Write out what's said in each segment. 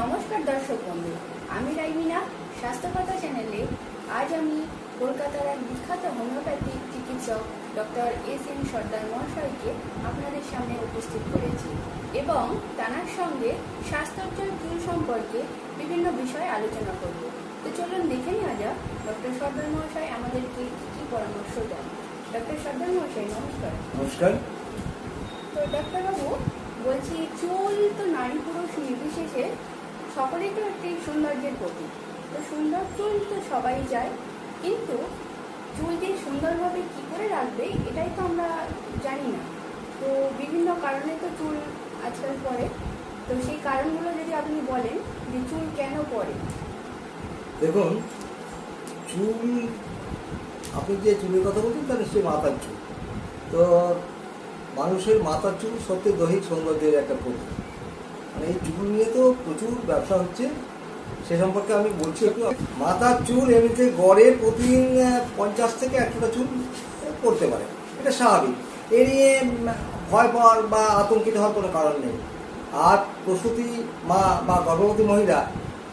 নমস্কার দর্শক বন্ধু, আমি রাইমিনা স্বাস্থ্যকথা চ্যানেলে আজ আমি কলকাতার এক বিখ্যাত হোমিওপ্যাথিক চিকিৎসক ডক্টর এস.এন. সর্দার মহাশয়কে আপনাদের সামনে উপস্থিত করেছি এবং তার সঙ্গে স্বাস্থ্যোজ্জ্বল চুল সম্পর্কে বিভিন্ন বিষয়ে আলোচনা করব। তো চলুন দেখে নেওয়া যাক ডক্টর সর্দার মহাশয় আমাদেরকে কি পরামর্শ দেন। ডক্টর সর্দার মহাশয় নমস্কার। নমস্কার। তো ডাক্তারবাবু বলছি, চুল তো নারী পুরুষ নির্বিশেষে সকলেই তো একটি সৌন্দর্যের প্রতীক। তো সুন্দর চুল তো সবাই চায়, কিন্তু চুল যে সুন্দরভাবে কী করে রাখবে এটাই তো আমরা জানি না। তো বিভিন্ন কারণে তো চুল আজকাল পড়ে, তো সেই কারণগুলো যদি আপনি বলেন যে চুল কেন পড়ে। দেখুন, চুল, আপনি যে চুলের কথা বলছেন তা নিশ্চয়ই মাথার চুল। তো মানুষের মাথার চুল সত্যি দৈহিক সৌন্দর্যের একটা প্রতীক। মানে এই চুল নিয়ে তো প্রচুর ব্যবসা হচ্ছে, সে সম্পর্কে আমি বলছি একটু। মাথার চুল এমনিতে গড়ে প্রতিদিন 50 থেকে 100টা চুল পড়তে পারে, এটা স্বাভাবিক। এ নিয়ে ভয় পাওয়ার বা আতঙ্কিত হওয়ার কোনো কারণ নেই। আর প্রসূতি মা বা গর্ভবতী মহিলা,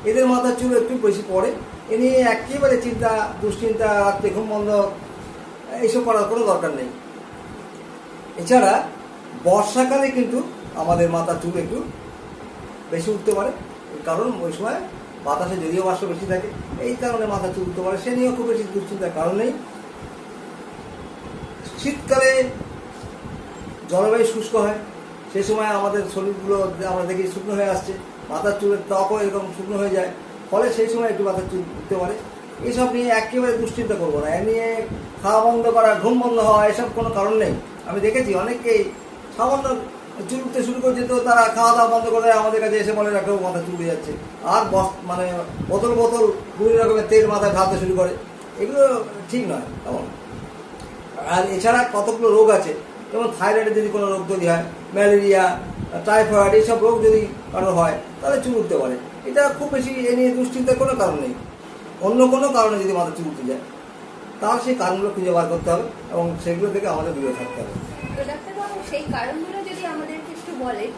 এদের মাথার চুল একটু বেশি পড়ে। এ নিয়ে একেবারে চিন্তা, দুশ্চিন্তা, রাত্রে ঘুম বন্ধ এইসব করার কোনো দরকার নেই। এছাড়া বর্ষাকালে কিন্তু আমাদের মাথার চুল একটু বেশি উঠতে পারে, কারণ ওই সময় বাতাসে জলীয় বাষ্প বেশি থাকে, এই কারণে মাথা চুল উঠতে পারে। সে নিয়েও খুব বেশি দুশ্চিন্তার কারণ নেই। শীতকালে জলবায়ু শুষ্ক হয়, সে সময় আমাদের শরীরগুলো আমরা দেখি শুকনো হয়ে আসছে, মাথার চুলের ত্বকও এরকম শুকনো হয়ে যায়, ফলে সেই সময় একটু মাথার চুল উঠতে পারে। এইসব নিয়ে একেবারে দুশ্চিন্তা করবো না। এ নিয়ে খাওয়া বন্ধ করা, ঘুম বন্ধ হওয়া, এসব কোনো কারণ নেই। আমি দেখেছি অনেকেই সামান্য চুল উঠতে শুরু করছে, তো তারা খাওয়া দাওয়া বন্ধ করে আমাদের কাছে এসে বলে রাখো মাথা চুল উঠে যাচ্ছে, আর মানে বোতল বিভিন্ন রকমের তেল মাথায় ঢালতে শুরু করে। এগুলো ঠিক নয় তেমন। আর এছাড়া কতগুলো রোগ আছে, যেমন থাইরয়েডের যদি কোনো রোগ তৈরি হয়, ম্যালেরিয়া, টাইফয়েড, এইসব রোগ যদি কারো হয় তাহলে চুল উঠতে পারে। এটা খুব বেশি এ নিয়ে দুশ্চিন্তার কোনো কারণ নেই। অন্য কোনো কারণে যদি মাথা চুল উঠে যায় তাহলে সেই কারণগুলো খুঁজে বার করতে হবে এবং সেগুলো থেকে আমাদের দূরে থাকতে হবে। তো ডাক্তারবাবু সেই কারণগুলো যদি আমাদেরকে একটু বলেন।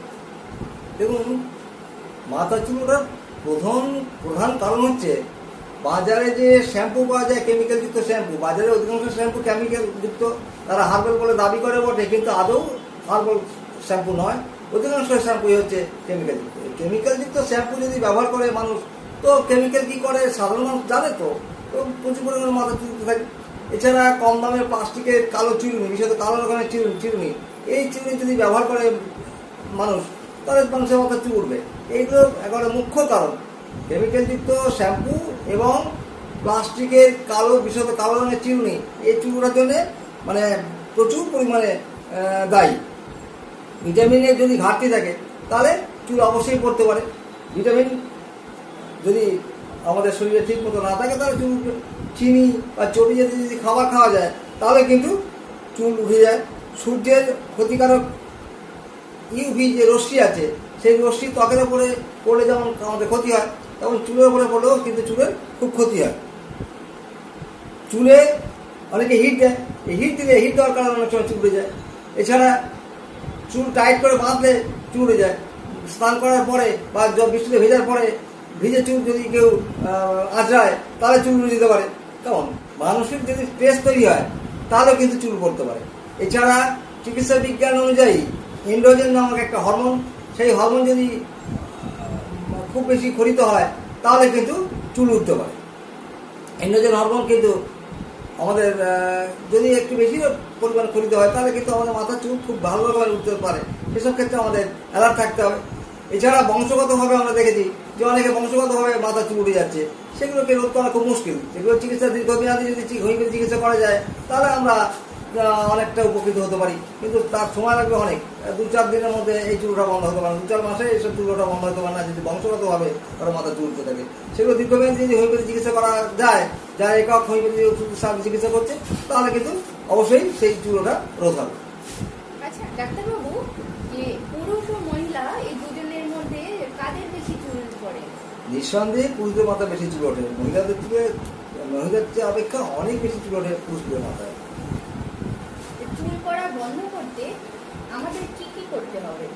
দেখুন, মাথা চুল ওঠার প্রধান কারণ হচ্ছে বাজারে যে শ্যাম্পু পাওয়া যায়, কেমিক্যাল যুক্ত শ্যাম্পু। বাজারে অধিকাংশ শ্যাম্পু কেমিক্যাল যুক্ত, তারা হার্বাল বলে দাবি করে বটে, কিন্তু আদৌ হার্বাল শ্যাম্পু নয়। অধিকাংশ শ্যাম্পুই হচ্ছে কেমিক্যাল যুক্ত। কেমিক্যাল যুক্ত শ্যাম্পু যদি ব্যবহার করে মানুষ, তো কেমিক্যাল কি করে সাধারণ মানুষ জানে, তো প্রচুর পরিমাণে মাথা চুলতে থাকে। এছাড়া কম দামের প্লাস্টিকের কালো চিরুনি, বিশেষত কালো রকমের চিরুনি, এই চিরুনি যদি ব্যবহার করে মানুষ, তাহলে মানুষের মাথা চুল উঠবে। এইগুলো একেবারে মুখ্য কারণ। কেমিক্যালযুক্ত শ্যাম্পু এবং প্লাস্টিকের বিশেষত কালো রঙের চিরুনি, এই চুল ওঠার জন্য মানে প্রচুর পরিমাণে দায়ী। ভিটামিনের যদি ঘাটতি থাকে তাহলে চুল অবশ্যই পড়তে পারে। ভিটামিন যদি আমাদের শরীরে ঠিক মতো না থাকে তাহলে চুল উঠবে। চিনি বা চটি জাতীয় যদি খাবার খাওয়া যায় তাহলে কিন্তু চুল উঠে যায়। সূর্যের ক্ষতিকারক ইউভি যে রশ্মি আছে, সেই রশ্মি ত্বকের উপরে পড়লে যেমন আমাদের ক্ষতি হয়, তেমন চুলের উপরে পড়লেও কিন্তু চুলের খুব ক্ষতি হয়। চুলে অনেকে হিট দেয়, এই হিট দেওয়ার কারণে অনেক সময় চুল উঠে যায়। এছাড়া চুল টাইট করে বাঁধলে চুল উঠে যায়। স্নান করার পরে বা বৃষ্টিতে ভেজার পরে ভিজে চুল যদি কেউ আঁচড়ায় তাহলে চুল উঠে যেতে পারে। কেমন মানসিক যদি স্ট্রেস তৈরি হয় তাহলেও কিন্তু চুল পড়তে পারে। এছাড়া চিকিৎসা বিজ্ঞান অনুযায়ী এন্ড্রোজেন নামক একটা হরমোন, সেই হরমোন যদি খুব বেশি ক্ষরিত হয় তাহলে কিন্তু চুল উঠতে পারে। এন্ড্রোজেন হরমোন কিন্তু আমাদের যদি একটু বেশি পরিমাণ ক্ষরিত হয় তাহলে কিন্তু আমাদের মাথার চুল খুব ভালোভাবে উঠতে পারে। সেসব ক্ষেত্রে আমাদের অ্যালার্ট থাকতে হবে। এছাড়া বংশগতভাবে আমরা দেখেছি যে অনেকে বংশগতভাবে মাথা চুল উঠে যাচ্ছে, সেগুলোকে রোধ করা খুব মুশকিল। সেগুলো চিকিৎসা দীর্ঘমেয়াদী যদি হোমিওপ্যাথি চিকিৎসা করা যায় তাহলে আমরা অনেকটা উপকৃত হতে পারি, কিন্তু তার সময় লাগবে অনেক। 2-4 দিনের মধ্যে এই চুলটা বন্ধ হতে পারে না, 2-4 মাসে এইসব চুলটা বন্ধ হতে পারে না যদি বংশগতভাবে কারো মাথা চুল উঠতে থাকে। সেগুলো দীর্ঘমেয়াদী যদি হোমিওপ্যাথি চিকিৎসা করা যায়, যারা একক হোমিওপ্যাথি চিকিৎসা করছে, তাহলে কিন্তু অবশ্যই সেই চুলটা রোধ হবে। আচ্ছা ডাক্তারবাবু, যে পুরুষ ও মহিলা এই দুজনের মধ্যে কাদের বেশি চুল পড়ে? নিঃসন্দেহে পুরুষদের মাথা বেশি চুল ওঠে। মহিলাদের চেয়ে অপেক্ষা অনেক বেশি চুল ওঠে পুরুষদের মাথায়। চুল পড়া বন্ধ করতে আমাদের কি করতে হবে?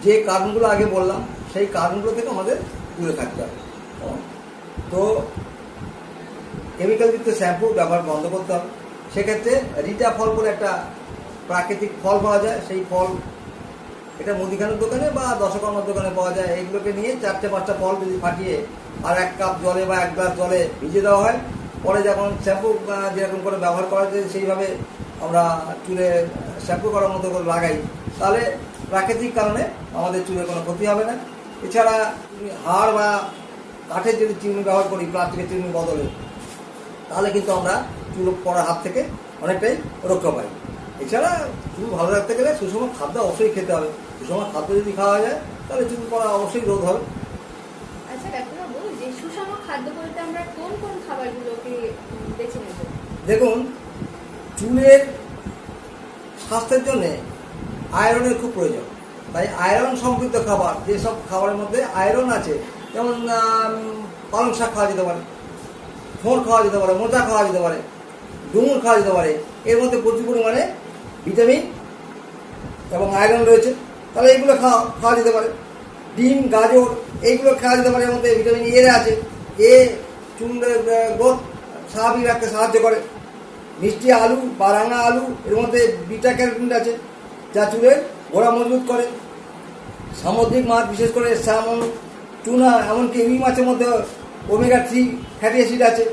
যে কারণগুলো আগে বললাম সেই কারণগুলো থেকে আমাদের দূরে থাকতে হবে। তো কেমিক্যালযুক্ত শ্যাম্পু ব্যবহার বন্ধ করতে হবে। সেক্ষেত্রে রিটা ফল বলে একটা প্রাকৃতিক ফল পাওয়া যায়, সেই ফল এটা মুদিখানার দোকানে বা দশকর্মার দোকানে পাওয়া যায়। এইগুলোকে নিয়ে 4-5টা ফল যদি ফাটিয়ে আর 1 কাপ জলে বা 1 গ্লাস জলে ভিজিয়ে দেওয়া হয়, পরে যখন শ্যাম্পু যেরকম করে ব্যবহার করা যায় সেইভাবে আমরা চুলে শ্যাম্পু করার মতো করে লাগাই, তাহলে প্রাকৃতিক কারণে আমাদের চুলের কোনো ক্ষতি হবে না। এছাড়া হাড় বা কাঠের যদি চিমনি ব্যবহার করি প্লাস্টিকের চিমনি বদলে, তাহলে কিন্তু আমরা চুল পড়ার হাত থেকে অনেকটাই রক্ষা পাই। এছাড়া চুল ভালো রাখতে গেলে সুষম খাদ্য অবশ্যই খেতে হবে। সুষম খাদ্য যদি খাওয়া যায় তাহলে চুল পড়া অবশ্যই রোধ হবে। আচ্ছা ডাক্তারবাবু, যে সুষম খাদ্য বলতে আমরা কোন কোন খাবারগুলোকে বেছে নেব? দেখুন, চুলের স্বাস্থ্যের জন্য আয়রনের খুব প্রয়োজন। তাই আয়রন সমৃদ্ধ খাবার, যেসব খাবারের মধ্যে আয়রন আছে, যেমন পালং শাক খাওয়া যেতে পারে, থোড় খাওয়া যেতে পারে, মোচা খাওয়া যেতে পারে, ডুমুর খাওয়া যেতে পারে, এর মধ্যে প্রচুর পরিমাণে ভিটামিন এবং আয়রন রয়েছে, তাহলে এইগুলো খাওয়া যেতে পারে। ডিম, গাজর এইগুলো খাওয়া যেতে পারে, এর মধ্যে ভিটামিন এ আছে। এ চুলের গ্রোথ স্বাভাবিক রাখতে সাহায্য করে। মিষ্টি আলু বা রাঙা আলু, এর মধ্যে বিটা ক্যারোটিন আছে যা চুলের গোড়া মজবুত করে। সামুদ্রিক মাছ, বিশেষ করে স্যামন, টুনা, এমনকি রুই মাছের মধ্যে ওমেগা 3 ফ্যাটি অ্যাসিড আছে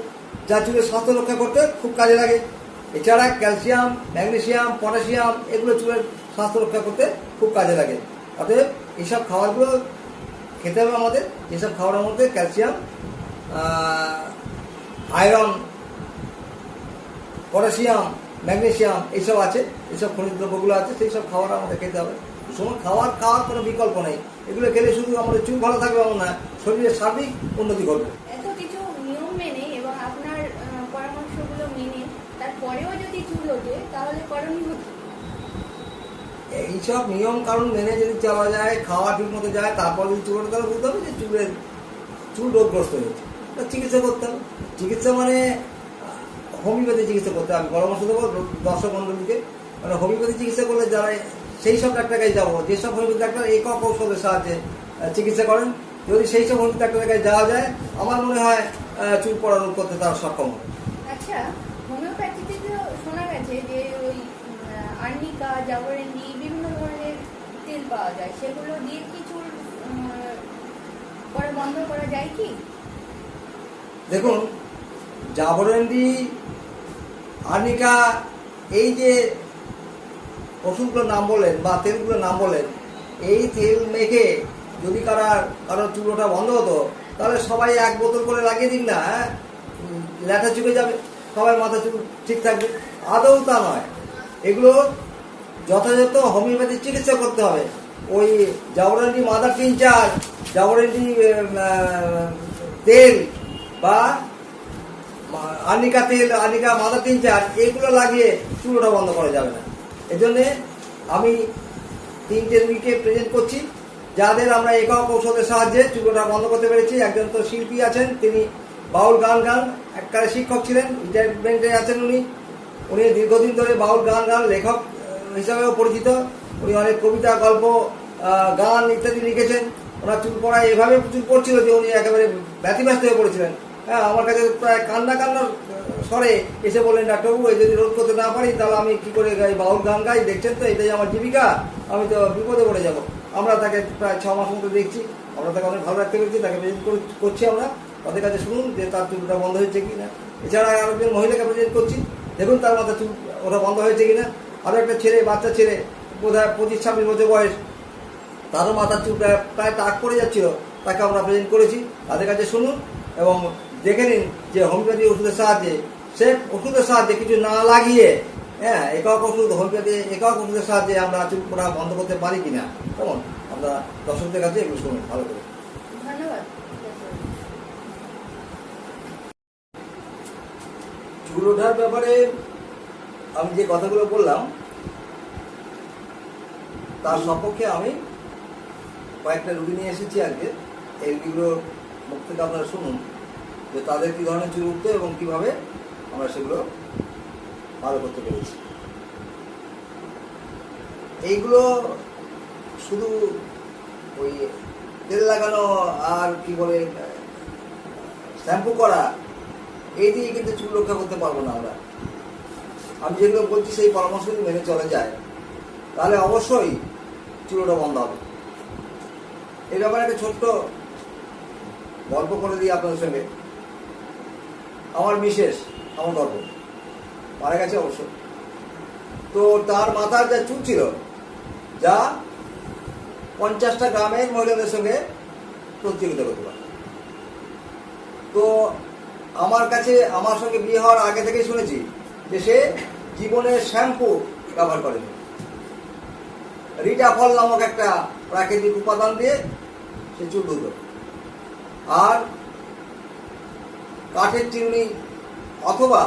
যা চুলের স্বাস্থ্য রক্ষা করতে খুব কাজে লাগে। এছাড়া ক্যালসিয়াম, ম্যাগনেসিয়াম, পটাশিয়াম এগুলো চুলের স্বাস্থ্য রক্ষা করতে খুব কাজে লাগে। অতএব এইসব খাবারগুলো খেতে হবে আমাদের। যেসব খাবারের মধ্যে ক্যালসিয়াম, আয়রন, পটাশিয়াম, ম্যাগনেসিয়াম এইসব আছে, এইসব খনিজ দ্রব্যগুলো আছে, সেই সব খাবার আমাদের খেতে হবে। সময় খাওয়ার কোনো বিকল্প নেই। এগুলো খেলে শুধু আমাদের চুল ভালো থাকবে এমন না, শরীরের সার্বিক উন্নতি ঘটবে। এত কিছু নিয়ম মেনে এবং আপনার পরামর্শগুলো মেনে তারপরেও যদি চুল ওঠে তাহলে করণীয় কি? এইসব নিয়ম কারণ মেনে যদি চলা যায়, খাওয়া ঠিক মতো যায়, তারপর যদি চুল ওঠে, তাহলে বুঝতে হবে যে চুল রোগগ্রস্ত হয়েছে, তার চিকিৎসা করতে হবে। চিকিৎসা মানে হোমিওপ্যাথি চিকিৎসা করতে হবে। আমি পরামর্শ দেবো দর্শক মণ্ডলীকে, মানে হোমিওপ্যাথি চিকিৎসা করলে যারা সেই সব ডাক্তার কাছে যাবো, যেসব হোমিওপ্যাথি ডাক্তার একক ঔষধের সাহায্যে চিকিৎসা করেন, যদি সেই সব হোমিওপ্যাথি ডাক্তারের কাছে যাওয়া যায়, আমার মনে হয় চুল পড়া রোধ করতে তারা সক্ষম হবে। আচ্ছা, হোমিওপ্যাথিতে তো শোনা গেছে যে ওই আর্নিকা, জাবরেন্ডি বিভিন্ন ধরনের তেল পাওয়া যায়, সেগুলো দিয়ে কি চুল পরে বন্ধ করা যায় কি? দেখুন, জাবরেন্ডি, আর্নিকা, এই যে ওষুধগুলোর নাম বলেন বা তেলগুলোর নাম বলেন, এই তেল মেখে যদি কারোর চুল ওঠা বন্ধ হতো, তাহলে সবাই 1 বোতল করে লাগিয়ে দিন না, ল্যাঠা চুকে যাবে, সবাই মাথা চুল ঠিক থাকবে। আদৌ তা নয়। এগুলো যথাযথ হোমিওপ্যাথি চিকিৎসা করতে হবে। ওই জাবরেন্ডি মাদার টিনচার, জাবরেন্ডি তেল বা আর্নিকা তেল, আর্নিকা মাদার টিনচার এগুলো লাগিয়ে চুল ওঠা বন্ধ করা যাবে না। এজন্যে আমি 3টে রুগীকে প্রেজেন্ট করছি যাদের আমরা একক ঔষধের সাহায্যে চুল ওঠা বন্ধ করতে পেরেছি। একজন তো শিল্পী আছেন, তিনি বাউল গান এককালে শিক্ষক ছিলেন, রিটায়ারমেন্টে আছেন উনি দীর্ঘদিন ধরে বাউল গান লেখক হিসাবেও পরিচিত। উনি অনেক কবিতা, গল্প, গান ইত্যাদি লিখেছেন। ওনার চুল পড়ায় এভাবে চুল পড়ছিল যে উনি একেবারে ব্যতিব্যস্ত হয়ে পড়েছিলেন। হ্যাঁ, আমার কাছে প্রায় কান্নার স্বরে এসে বললেন, ডাক্তারবাবু এই যদি রোধ করতে না পারি তাহলে আমি কি করে গাই, বাউল গান গাই, দেখছেন তো এটাই আমার জীবিকা, আমি তো বিপদে পড়ে যাব। আমরা তাকে প্রায় 6 মাস মতো দেখছি, আমরা তাকে অনেক ভালো রাখতে পেরেছি, তাকে প্রেজেন্ট করছি আমরা। তাদের কাছে শুনুন যে তার চুলটা বন্ধ হয়েছে কিনা। এছাড়া আরেকজন মহিলাকে প্রেজেন্ট করছি, দেখুন তার মাথা চুল ওটা বন্ধ হয়েছে কিনা। আরও একটা বাচ্চা ছেলে, বোধহয় 25-26 বছর বয়স, তারও মাথার চুল প্রায় টাক পড়ে যাচ্ছিল, তাকে আমরা প্রেজেন্ট করেছি। তাদের কাছে শুনুন এবং দেখে নিন যে হোমিওপ্যাথি ওষুধের সাহায্যে কিছু না লাগিয়ে, হ্যাঁ, একক ওষুধের সাহায্যে আমরা চুল পড়া বন্ধ করতে পারি কিনা। কেমন, আমরা দর্শকদের কাছে এগুলো শুনুন ভালো করে। ধন্যবাদ। চুল ওঠার ব্যাপারে আমি যে কথাগুলো বললাম তার সপক্ষে আমি কয়েকটা রুগী নিয়ে এসেছি আজকে। এই রুগীগুলোর মুখ থেকে আপনারা শুনুন যে তাদের কী ধরনের চুল উঠতো এবং কীভাবে আমরা সেগুলো ভালো করতে পেরেছি। এইগুলো শুধু ওই তেল লাগানো আর কি বলে শ্যাম্পু করা, এই দিয়ে কিন্তু চুল রক্ষা করতে পারবো না আমরা। আমি যেগুলো বলছি সেই পরামর্শ যদি মেনে চলা যায় তাহলে অবশ্যই চুলোটা বন্ধ হবে। এই ব্যাপারে একটা ছোট্ট গল্প করে দিই আপনাদের সঙ্গে। আমার বিশেষ আমার গল্প মারা গেছে অবশ্য। তো তার মাথার যা চুল ছিল, যা 50টা গ্রামের মহিলাদের সঙ্গে প্রতিযোগিতা করতে পারে। তো আমার কাছে আমার সঙ্গে বিয়ে হওয়ার আগে থেকেই শুনেছি যে সে জীবনে শ্যাম্পু ব্যবহার করেনি। রিটাফল নামক একটা প্রাকৃতিক উপাদান দিয়ে সে চুল ধুত। আর কাঠের চিমনি অথবা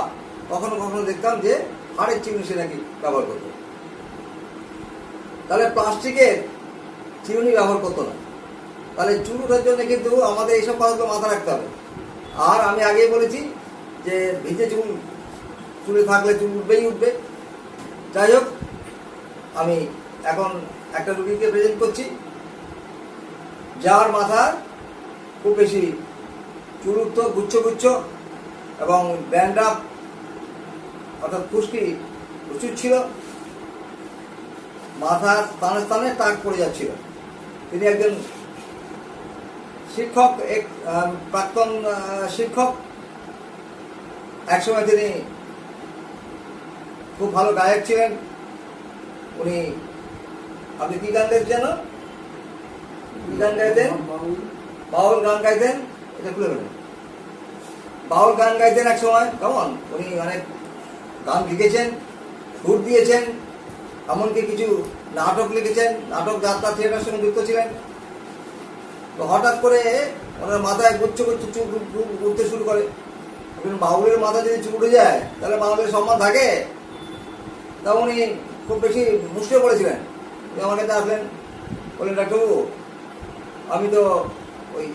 কখনো কখনো দেখতাম যে হাড়ের চিমনি সে নাকি ব্যবহার করত। তাহলে প্লাস্টিকের চিমনি ব্যবহার করতো না। তাহলে চুল ওঠার জন্য কিন্তু আমাদের এইসব কথাগুলো মাথা রাখতে হবে। আর আমি আগেই বলেছি যে ভিজে চুলে থাকলে চুল উঠবেই উঠবে। যাই হোক, আমি এখন একটা রুগীকে প্রেজেন্ট করছি যার মাথার খুব বেশি চুল উঠত, গুচ্ছ গুচ্ছ, এবং ড্যান্ড্রাফ অর্থাৎ খুশকি প্রচুর ছিল, মাথার স্থানে স্থানে টাক পড়ে যাচ্ছিল। তিনি একজন শিক্ষক, প্রাক্তন শিক্ষক। একসময় তিনি খুব ভালো গায়ক ছিলেন। উনি, আপনি কি গান গাইতেন যেন? কি গান গাইতেন? বাউল গান গাইতেন। এটা খুলে ফেলেন। বাউল গান গাইতেন এক সময়। কেমন উনি অনেক গান লিখেছেন, সুর দিয়েছেন, এমনকি কিছু নাটক লিখেছেন, নাটক যাত্রা থিয়েটারের সঙ্গে যুক্ত ছিলেন। তো হঠাৎ করে ওনার মাথায় গুচ্ছ গুচ্ছ চুল উঠতে শুরু করে। বাউলের মাথা যদি চুল উঠে যায় তাহলে বাউলের সম্মান থাকে। তা উনি খুব বেশি মুশকিলে পড়েছিলেন। উনি আমার কাছে আসলেন, বললেন, ডাক্তারবাবু, আমি তো ওই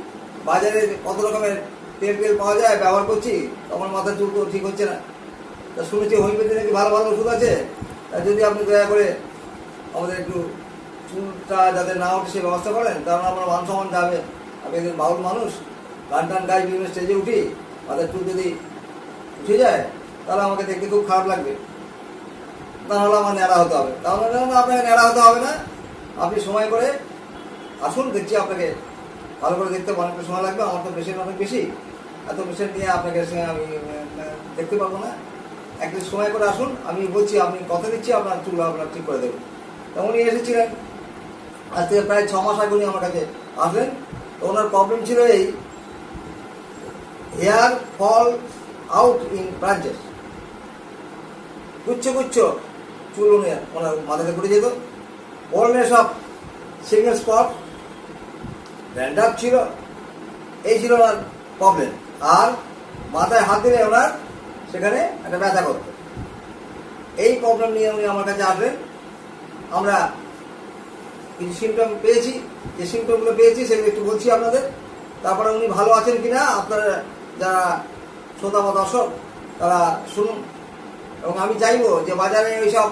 বাজারে কত রকমের তেল পাওয়া যায় ব্যবহার করছি, আমার মাথার চুল তো ঠিক হচ্ছে না। তা শুনেছি হোমিওপ্যাথি নাকি ভালো ভালো ওষুধ আছে, যদি আপনি দয়া করে আমাদের একটু চুলটা যাতে না ওঠে সে ব্যবস্থা করেন, কারণ আমার মান সম্মান যাবে। আমি একজন বাউল মানুষ, গান টান গাই, বিভিন্ন স্টেজে উঠি, মাথার চুল যদি উঠে যায় তাহলে আমাকে দেখতে খুব খারাপ লাগবে, তাহলে আমার ন্যাড়া হতে হবে। তাহলে আপনাকে ন্যাড়া হতে হবে না, আপনি সময় করে আসুন, দেখছি আপনাকে ভালো করে দেখতে অনেকটা সময় লাগবে, আমার তো পেশেন্ট অনেক বেশি, এত পেশেন্ট নিয়ে আপনাকে আমি দেখতে পারবো না, একটু সময় করে আসুন, আমি বলছি, আপনি কথা দিচ্ছি আপনার চুল আপনার ঠিক করে দেবেন। তো উনি এসেছিলেন, আজ থেকে প্রায় 6 মাস আগে উনি আমার কাছে আসলেন। তো ওনার প্রবলেম ছিল এই, hair fall out in branches, গুচ্ছ গুচ্ছ চুল ওনার মাথাতে পড়ে যেত, baldness of single spot, dandruff ছিল, এই ছিল ওনার প্রবলেম। আর মাথায় হাত দিলে ওনার সেখানে একটা ব্যথা করত। এই প্রবলেম নিয়ে উনি আমার কাছে আসলেন। আমরা কিছু সিমটম পেয়েছি, যে সিমটমগুলো পেয়েছি সেগুলো একটু বলছি আপনাদের, তারপরে উনি ভালো আছেন কিনা আপনারা যারা শ্রোতা বা দর্শক তারা শুনুন। এবং আমি চাইবো যে বাজারে ওইসব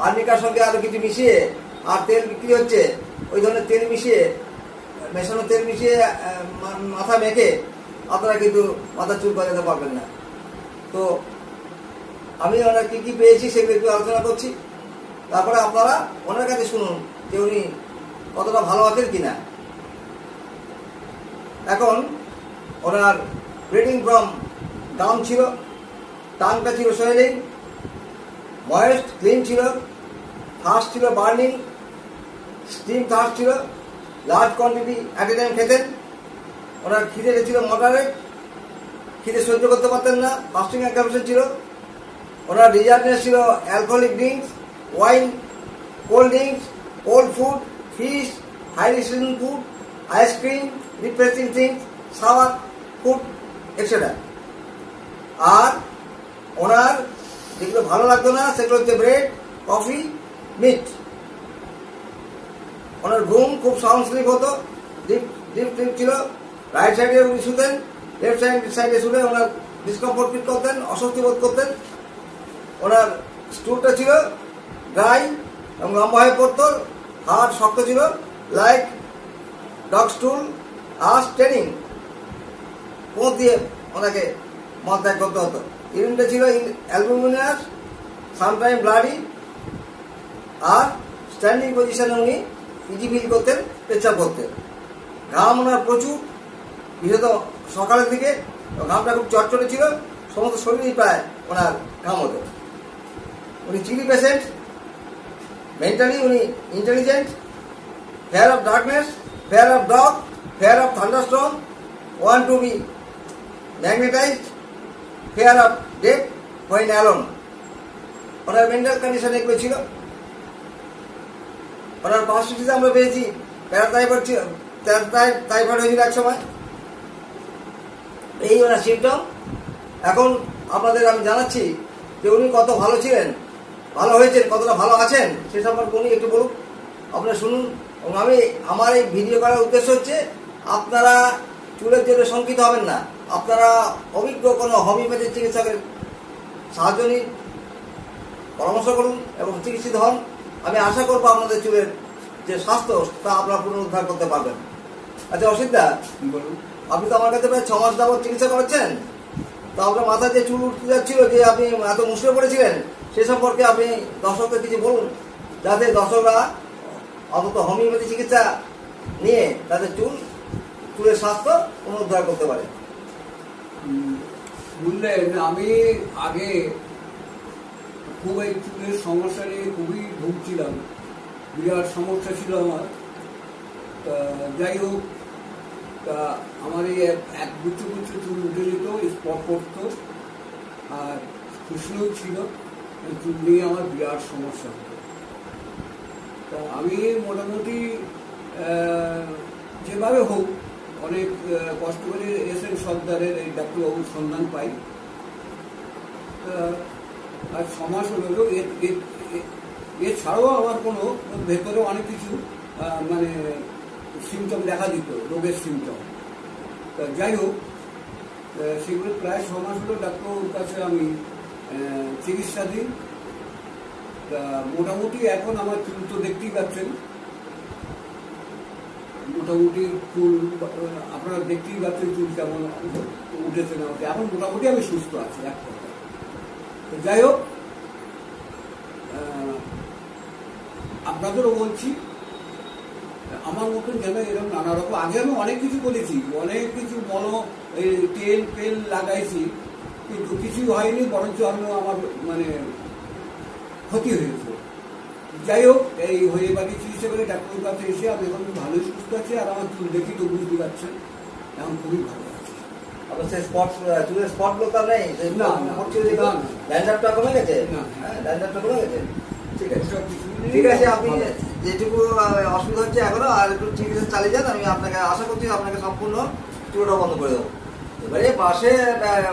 আর্নিকার সঙ্গে আরও কিছু মিশিয়ে আর তেল বিক্রি হচ্ছে, ওই ধরনের তেল মিশিয়ে, মেশানো তেল মিশিয়ে মাথা মেখে আপনারা কিন্তু মাথা চুল গজাতে পারবেন না। তো আমি ওনার কী কী পেয়েছি সেগুলো একটু আলোচনা করছি, তারপরে আপনারা ওনার কাছে শুনুন যে উনি কতটা ভালো আছেন কিনা। এখন ওনার ব্লিডিং ফ্রম গাম ছিল, টাংটা ছিল সোয়েলিং, ময়েস্ট ক্লিন ছিল, থার্স্ট ছিল বার্নিং, স্টিম থার্স্ট ছিল, large quantity at a time খেতেন। ওনার খিদে ছিল মডারেট, খিদে সহ্য করতে পারতেন না, ফাস্টিং অ্যাকাউন্টেশন ছিল। ওনার ডিজার্টনেস ছিল alcoholic drinks, wine, cold drinks, cold food, fish, highly seasoning food, ice cream, refreshing things, sour food etcetera. আর ওনার যেগুলো ভালো লাগতো না সেগুলো হচ্ছে ব্রেড, কফি, মিট। ওনার ঘুম খুব সাউন্ড স্লিপ হতো, ডিপ স্লিপ ছিল। রাইট সাইডে উনি শুতেন, লেফট সাইডে শুলে ওনার ডিসকমফোর্ট ফিল করতেন, অস্বস্তি বোধ করতেন। ওনার স্টুলটা ছিল ড্রাই এবং লম্বা হয়ে পড়তো, হাড় শক্ত ছিল, লাইক ডগ স্টুল আস ট্রেনিং কোন দিয়ে ওনাকে মল ত্যাগ করতে হতো। ইউরিনটা ছিল অ্যালবুমিনাস, সামটাইম ব্লাডি, আর স্ট্যান্ডিং পজিশনে উনি ইজি ফিল করতেন, পেচ্ছাপ করতেন। ঘাম ওনার প্রচুর, বিশেষত সকালের দিকে ঘামটা খুব চটচটে ছিল, সমস্ত শরীরই প্রায় ওনার ঘাম হতো। উনি চিলি পেশেন্ট, মেন্টালি উনি intelligent, fear of darkness, fear of dog, fear of thunderstorm, want to be magnetised, fear of death when alone. ওনার মেন্টাল কন্ডিশন এগুলো ছিল। ওনার পার্সিটিতে আমরা পেয়েছি প্যারাটাইফয়েড ছিল, টাইফয়েড হয়েছিল এক সময়। এই ওনার সিমটম। এখন আপনাদের আমি জানাচ্ছি যে উনি কত ভালো ছিলেন, ভালো হয়েছেন, কতটা ভালো আছেন সে সম্পর্কে উনি একটু বলুন, আপনারা শুনুন। এবং আমি আমার এই ভিডিও করার উদ্দেশ্য হচ্ছে আপনারা চুলের জন্য শঙ্কিত হবেন না, আপনারা অভিজ্ঞ কোনো হোমিওপ্যাথি চিকিৎসকের সাহায্য নিন, পরামর্শ করুন এবং চিকিৎসিত হন। আমি আশা করবো আপনাদের চুলের যে স্বাস্থ্য তা আপনারা পুনরুদ্ধার করতে পারবেন। আচ্ছা অসিতদা, বলুন। আপনি তো আমার কাছে প্রায় 6 মাস যাবত চিকিৎসা করেছেন, তো আপনার মাথায় যে চুল উঠতে যাচ্ছিল, যে আপনি এত মুশকিলে পড়েছিলেন, সে সম্পর্কে আপনি দর্শকদের কিছু বলুন, যাতে দর্শকরা অন্তত হোমিওপ্যাথি চিকিৎসা নিয়ে তাদের চুলের স্বাস্থ্য পুনরুদ্ধার করতে পারে। বুঝলেন, আমি আগে খুব এই চুলের সমস্যা নিয়ে খুবই ভুগছিলাম, বিরাট সমস্যা ছিল আমার। তা যাই হোক, তা আমার এই এক গুচ্ছ চুল উঠে যেত, স্পট পড়তো, আর খুশনিও ছিল, এই চুল নিয়ে আমার বিরাট সমস্যা হতো। তা আমি মোটামুটি যেভাবে হোক অনেক কষ্ট করে এসএন সর্দারের এই ডাক্তারবাবুর সন্ধান পাই। আর 6 মাস হলো। এছাড়াও আমার কোনো ভেতরে অনেক কিছু মানে সিমটম দেখা দিত, রোগের সিমটম। তা যাই হোক, সেগুলো প্রায় 6 মাস হলো ডাক্তারবাবুর কাছে আমি চিকিৎসা দিই। তা মোটামুটি এখন আমার চুল তো দেখতেই পাচ্ছেন, মোটামুটি চুল আপনারা দেখতেই পাচ্ছেন চুল কেমন উঠেছে না উঠে। এখন মোটামুটি আমি সুস্থ আছি এক কথা। তো যাই হোক, আপনাদেরও বলছি আমার মতন যেন এরকম নানা রকম, আগে আমি অনেক কিছু করেছি, অনেক কিছু তেল তেল লাগাইছি, কিন্তু কিছুই হয়নি, বরঞ্চ আমি আমার মানে ক্ষতি হয়েছে। যাই হোক, এই হয়ে বাকি চিকিৎসা করে ডাক্তারের কাছে এসে আমি এখন ভালোই সুস্থ আছি, আর আমার চুল দেখি তো বুঝতে পারছেন এখন খুবই ভালো আছে। আপনার সেই চুলের স্পট গুলো তার নেই, না, ড্যান্ড্রাফটা কমে গেছে? না। হ্যাঁ, ড্যান্ড্রাফটা কমে গেছে। ঠিক আছে, ওসব কিছু নেই। ঠিক আছে, আপনি যেটুকু অসুবিধা হচ্ছে এখনো আর একটু চিকিৎসা চালিয়ে যান। আমি আপনাকে আশা করছি আপনাকে সম্পূর্ণ চুলটা বন্ধ করে দেবো। এবারে পাশে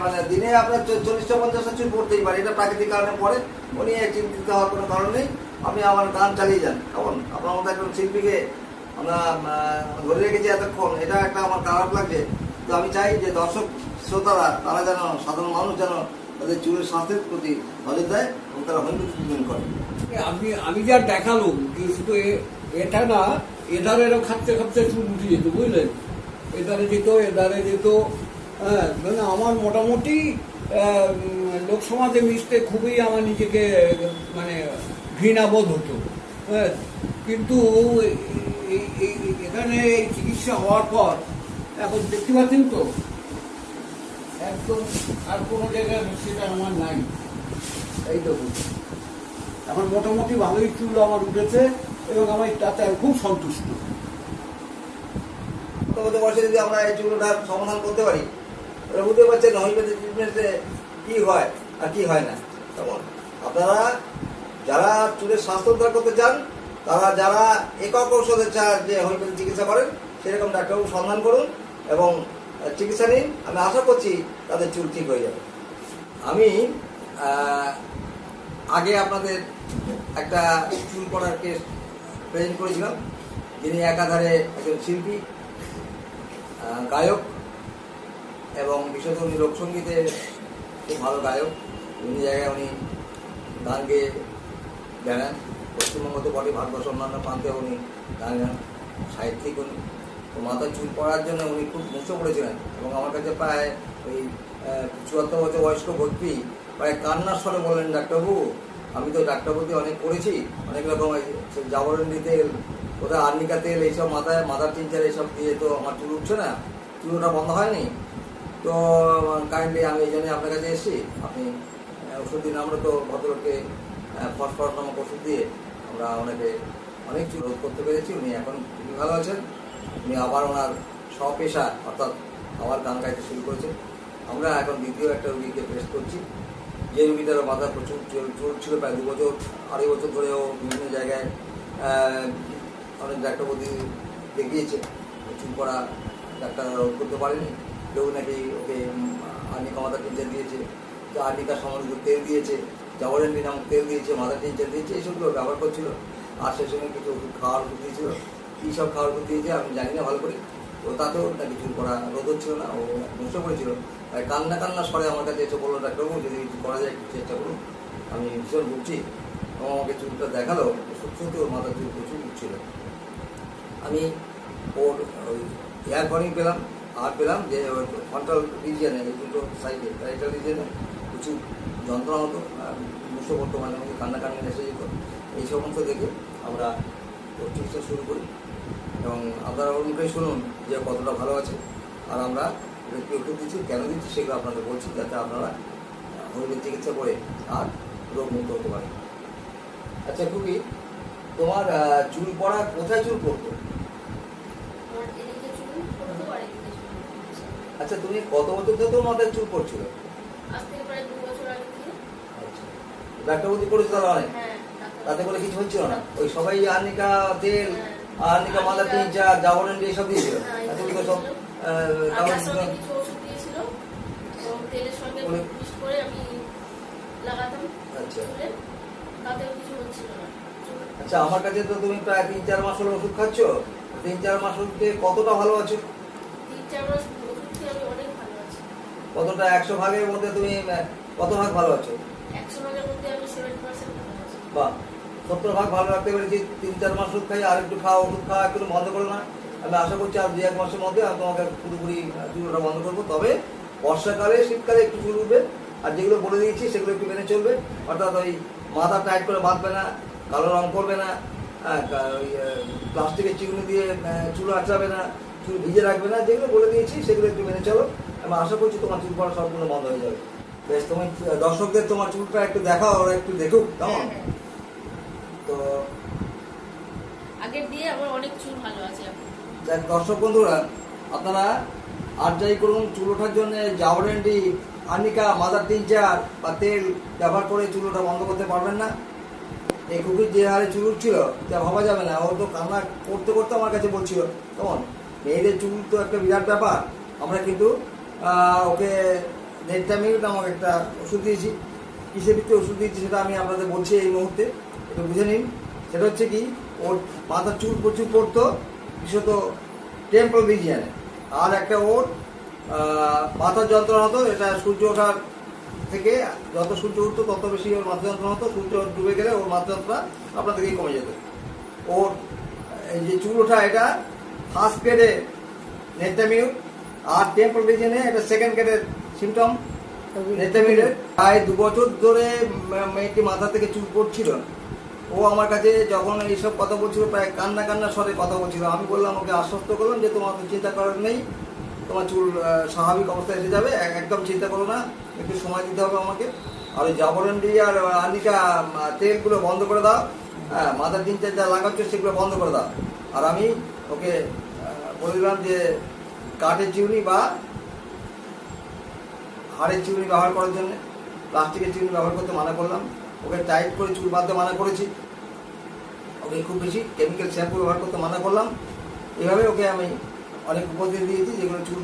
মানে দিনে আপনার 40-50টা চুল পড়তেই পারে, এটা প্রাকৃতিক কারণে পড়ে, উনি চিন্তিত হওয়ার কোনো কারণ নেই। আপনি আমার গান চালিয়ে যান, কেমন? আপনার মতো একজন শিল্পীকে আমরা ধরে রেখেছি এতক্ষণ, এটা একটা আমার খারাপ লাগছে। তো আমি চাই যে দর্শক শ্রোতারা তারা যেন, সাধারণ মানুষ যেন তাদের চুলের স্বাস্থ্যের প্রতি নজর দেয় এবং তারা হোমিওপ্যাথি ট্রিটমেন্ট করে। আমি যা দেখালাম কিন্তু এটা না, এধারে এরকম খাপতে খাপতে চুল উঠে যেত, বুঝলেন, এধারে যেত। হ্যাঁ, মানে আমার মোটামুটি লোক সমাজে মিশতে খুবই আমার নিজেকে মানে ঘৃণাবোধ হতো। হ্যাঁ, কিন্তু এখানে এই চিকিৎসা হওয়ার পর এখন দেখতে পাচ্ছেন তো একদম আর কোনো জায়গায় সেটা আমার নাই। এই দেখুন, এখন মোটামুটি ভালোই চুল আমার উঠেছে এবং আমি তাতে খুব সন্তুষ্ট। গত বছর যদি আমরা এই চুলটার সমাধান করতে পারি, ওরা বুঝতে পারছেন হোমিওপ্যাথি ট্রিটমেন্টে কী হয় আর কী হয় না। তেমন আপনারা যারা চুলের স্বাস্থ্য উদ্ধার করতে চান, তারা যারা একক ঔষধের সাহায্যে হোমিওপ্যাথি চিকিৎসা করেন, সেরকম ডাক্তারবাবু সন্ধান করুন এবং চিকিৎসা নিন। আমি আশা করছি তাদের চুল ঠিক হয়ে যাবে। আমি আগে আপনাদের একটা চুল পড়ার কেস প্রেজেন্ট করেছিলাম, যিনি একাধারে একজন শিল্পী, গায়ক এবং বিশেষত উনি লোকসঙ্গীতের খুব ভালো গায়ক। বিভিন্ন জায়গায় উনি গান গেয়ে বেড়ান, পশ্চিমবঙ্গ তো বটে, ভারতবর্ষ অন্যান্য প্রান্তে উনি গান গান, সাহিত্যিক উনি। তো মাথায় চুল পড়ার জন্য উনি খুব মুসো পড়েছিলেন এবং আমার কাছে প্রায় ওই 74 বছর বয়স্ক ব্যক্তি প্রায় কান্নার স্বরে বললেন, ডাক্তারবাবু আমি তো ডাক্তারবাবু অনেক করেছি, অনেক রকম জাবরণী তেল, কোথায় আর্নিকা তেল, এইসব মাথার টিনচার এইসব দিয়ে তো আমার চুল উঠছে না, চুল ওঠা বন্ধ হয়নি। তো কাইন্ডলি আমি এই জন্যই আপনার কাছে এসেছি, আপনি ওষুধ দিন। আমরা তো ভদ্রলোককে ফসফরাস নামক ওষুধ দিয়ে আমরা অনেক চুল রোধ করতে পেরেছি। উনি এখন খুবই ভালো আছেন। উনি আবার ওনার স্বপেশা অর্থাৎ আবার গান গাইতে শুরু করেছেন। আমরা এখন দ্বিতীয় একটা রুগীকে প্রেস করছি, যে রুগীটারও মাথায় প্রচুর চুল ছিল, প্রায় 2 বছর 2.5 বছর ধরেও বিভিন্ন জায়গায় অনেক ডাক্তারবাবু দেখিয়েছে, চুল পড়া ডাক্তার রোধ করতে পারেনি। কেউ নাকি ওকে আর্নিকা মাথার টিনচার দিয়েছে, আর্নিকা সমৃদ্ধ তেল দিয়েছে, জাবরেন্ডি নামক তেল দিয়েছে, মাথার টিনচার দিয়েছে, এইসবগুলো ব্যবহার করছিল। আর সে সঙ্গে কিছু ওষুধ খাওয়ার ওষুধ দিয়েছিল। কী সব খাওয়ার ওষুধ দিয়েছে আমি জানি না ভালো করে। তো তাতেও নাকি চুল পড়া রোধ হচ্ছিল না, ও নষ্ট করেছিল। তাই কান্না স্বরে আমার কাছে এসে বললো, ডাক্তারবাবু যদি কিছু করা যায় একটু চেষ্টা করুন, আমি ভীষণ ভুগছি। এবং আমাকে চুলটা দেখালো, সত্যি ওর মাথার চুল প্রচুর উঠছিল। আমি ওর ওই এয়ার ফলিং পেলাম, আর পেলাম যে ওর ফ্রন্টাল রিজিয়নে, এই দুটো সাইডে রাইটাল রিজিয়নে প্রচুর যন্ত্রণা হতো, মুসো করতো, মানে আমাকে কান্না এসে যেত। এই সমস্ত দেখে আমরা ওর চিকিৎসা শুরু করি এবং আপনারা ওর মুখেই শুনুন যে কতটা ভালো আছে। আর আমরা একটু ওষুধ দিচ্ছি, কেন দিচ্ছি সেগুলো আপনাদের বলছি, যাতে আপনারা হোমিওপ্যাথি চিকিৎসা করে আর রোগ মুক্ত হতে পারেন। আচ্ছা খুবই, তোমার চুল পড়া কোথায় চুল পড়তো? আচ্ছা তুমি কত বছর ধরে তোমার মাথায় চুল পড়ছিল? আচ্ছা, ডাক্তারবাবু করেছিল তাহলে অনেক, তাতে করে কিছু হচ্ছিল না? ওই সবাই আর্নিকা তেল, আর্নিকা মাথার টিনচার, জাবরেন্ডি এইসব দিয়েছিল? তুমি তো সব আচ্ছা, আমার কাছে তো তুমি প্রায় 3-4 মাস হলো ওষুধ খাচ্ছ। 3-4 মাস হতে কতটা ভালো আছো? 3-4 মাস ওষুধ আমি অনেক ভালো আছি। কতটা? 100 ভাগের মধ্যে তুমি কত ভাগ ভালো আছো? 100 ভাগের মধ্যে আমি 70% ভালো আছি। বাহ, 70 ভাগ ভালো রাখতে পেরেছি। 3-4 মাস ওষুধ খাই, আর একটু খাওয়া, ওষুধ খাওয়া একটু বন্ধ করো না। আমি আশা করছি আর 2-1 মাসের মধ্যে আমি তোমাকে পুরোপুরি চুলটা বন্ধ করবো। তবে বর্ষাকালে, শীতকালে একটু চুল উঠবে, আর যেগুলো বলে দিয়েছি সেগুলো একটু মেনে চলবে। অর্থাৎ ওই মাথা টাইট করে বাঁধবে না, কালো রং করবে না, ওই প্লাস্টিকের চিরুনি দিয়ে চুল আঁচড়াবে না, চুল ভিজে রাখবে না, যেগুলো বলে দিয়েছি সেগুলো একটু মেনে চলো। আমি আশা করছি তোমার চুল পড়া সম্পূর্ণ বন্ধ হয়ে যাবে। বেশ, তুমি দর্শকদের তোমার চুলটা একটু দেখাও, ওরা একটু দেখুক কেমন। তো আগের দিয়ে আমার অনেক চুল ভালো আছে এখন। যাক দর্শক বন্ধুরা, আপনারা আর যাই করুন, চুল ওঠার জন্য জাবরেন্ডি, আর্নিকা, মাদার টিনচার বা তেল ব্যবহার করে চুল ওঠা বন্ধ করতে পারবেন না। এই খুবই যে হারে চুল উঠছিল তা ভাবা যাবে না। ও তো কান্না করতে করতে আমার কাছে বলছিল, কেমন মেয়েদের চুল তো একটা বিরাট ব্যাপার। আমরা কিন্তু ওকে নেটটামিউট নামক একটা ওষুধ দিয়েছি। কিসের ভিত্তিতে ওষুধ দিয়েছি সেটা আমি আপনাদের বলছি এই মুহূর্তে, একটু বুঝে নিন। সেটা হচ্ছে কি, ওর মাথার চুল প্রচুর পড়তো, বিশেষত টেম্পল রিজিয়নে। আর একটা ওর মাথার যন্ত্রণা হতো, এটা সূর্য ওঠার থেকে যত সূর্য উঠতো তত বেশি ওর মাথা যন্ত্রণা হতো। সূর্য ডুবে গেলে ওর মাথা যন্ত্রণা আপনার থেকেই কমে যেত। ওর এই যে চুল ওঠা, এটা ফার্স্ট গ্রেডে নেটটামিউট, আর টেম্পল রিজিয়নে এটা সেকেন্ড গ্রেডের সিমটম নেটটামিউটের। প্রায় 2 বছর ধরে মেয়েটি মাথা থেকে চুল পড়ছিল। ও আমার কাছে যখন এইসব কথা বলছিল, প্রায় কান্না স্বরে কথা বলছিল। আমি বললাম, ওকে আশ্বস্ত করলাম যে তোমার চিন্তা করার নেই, তোমার চুল স্বাভাবিক অবস্থায় এসে যাবে, একদম চিন্তা করো না, একটু সময় দিতে হবে আমাকে। আর ওই জাবরেন্ডি আর আর্নিকা তেলগুলো বন্ধ করে দাও, হ্যাঁ, মাথার টিনচার যা লাগাচ্ছ সেগুলো বন্ধ করে দাও। আর আমি ওকে বলে দিলাম যে কাঠের চিউনি বা হাড়ের চিউনি ব্যবহার করার জন্য, প্লাস্টিকের চিউনি ব্যবহার করতে মানা করলাম। ওকে টাইট করে চুল বাঁধতে মানা করেছি। ওকে খুব বেশি কেমিক্যাল শ্যাম্পু ব্যবহার করতে মানা করলাম। এভাবে ওকে আমি অনেক উপদেশ দিয়েছি, যেগুলো চুল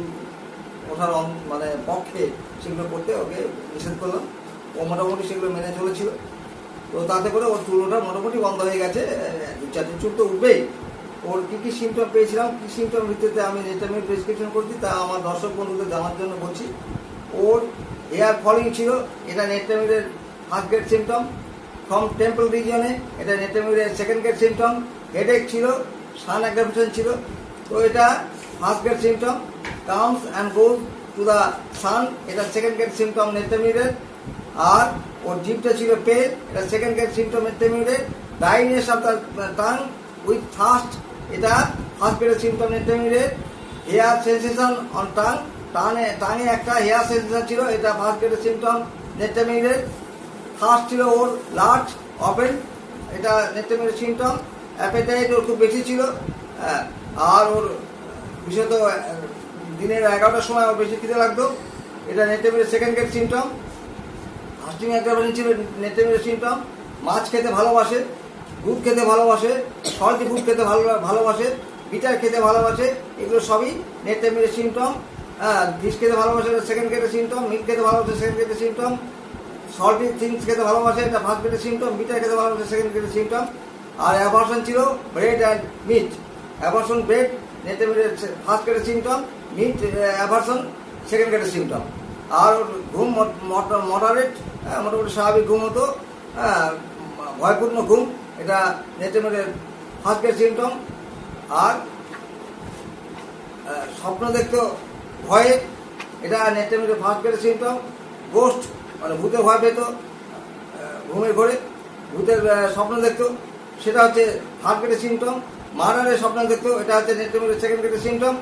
ওঠার মানে পক্ষে সেগুলো করতে ওকে নিষেধ করলাম। ও মোটামুটি সেগুলো মেনে চলেছিল। তো তাতে করে ওর চুল ওঠা মোটামুটি বন্ধ হয়ে গেছে। 2-4 চুল তো উঠবেই। ওর কী কী সিমটম পেয়েছিলাম, কী সিমটম ভিত্তিতে আমি নেটটামিউট প্রেসক্রিপশন করছি, তা আমার দর্শক বন্ধুদের জানার জন্য বলছি। ওর হেয়ার ফলিং ছিল, এটা নেটটামিউটের first grade symptom. From temple রিজিয়নে, এটা নেটটামিউটের সেকেন্ড গ্রেড সিমটম। হেডেক ছিল, সান অ্যাগ্রাভেশন ছিল। তো এটা first grade symptom, comes and goes to the sun, এটা সেকেন্ড গ্রেড সিমটম নেট্রামিউরের। আর ওর জিভটা ছিল পেল, এটা সেকেন্ড গ্রেড সিমটম নেট্রামিউরের। Dryness of the tongue with thirst, এটা ফার্স্ট গ্রেড সিমটম নেট্রামিউরের। হেয়ার সেন্সেশন অন টাং, টাঙে একটা হেয়ার সেন্সেশন ছিল, এটা ফার্স্ট গ্রেড সিমটম নেট্রামিউরের। ফার্স্ট ছিল ওর লার্জ ওপেন, এটা নেট্রামিউরের সিমটম। অ্যাপেটাইট ওর খুব বেশি ছিল, আর ওর বিশেষত দিনের 11টার সময় ওর বেশি খিদে লাগতো, এটা নেট্রামিউরের সেকেন্ড গ্রেড সিমটম। ফাস্টিং একটা ছিল নেট্রামিউরের সিমটম। মাছ খেতে ভালোবাসে, দুধ খেতে ভালোবাসে, সল্টি ফুড খেতে ভালোবাসে, বিটার খেতে ভালোবাসে, এগুলো সবই নেট্রামিউরের সিমটম। ফিশ খেতে ভালোবাসে, এটা সেকেন্ড গ্রেডের সিমটম। মিট খেতে ভালোবাসে, সেকেন্ড গ্রেডের সিমটম। সল্টি থিংস খেতে ভালোবাসে, এটা ফার্স্ট গ্রেডের সিমটম। বিটার খেতে ভালোবাসে, সেকেন্ড গ্রেডের সিমটম। আর অ্যাভার্সন ছিল bread and meat. Aversion bread নেট্রামিউরের ফার্স্ট গ্রেডের সিমটম, মিট অ্যাভার্সন সেকেন্ড গ্রেডের সিমটম। আর ঘুম মডারেট, মোটামুটি স্বাভাবিক ঘুম হতো, ভয়পূর্ণ ঘুম, এটা নেট্রামিউরের ফার্স্ট গ্রেড সিমটম। আর স্বপ্ন দেখতো ভয়ে, এটা নেট্রামিউরের ফার্স্ট গ্রেড সিমটম। গোস্ট মানে ভূতের ভয় পেত, ঘুমের ঘরে ভূতের স্বপ্ন দেখতো, সেটা হচ্ছে ফার্স্ট গ্রেডের সিমটম। মার্ডারের স্বপ্ন দেখতো, এটা হচ্ছে নেট্রামিউরের সেকেন্ড গ্রেডের সিমটম।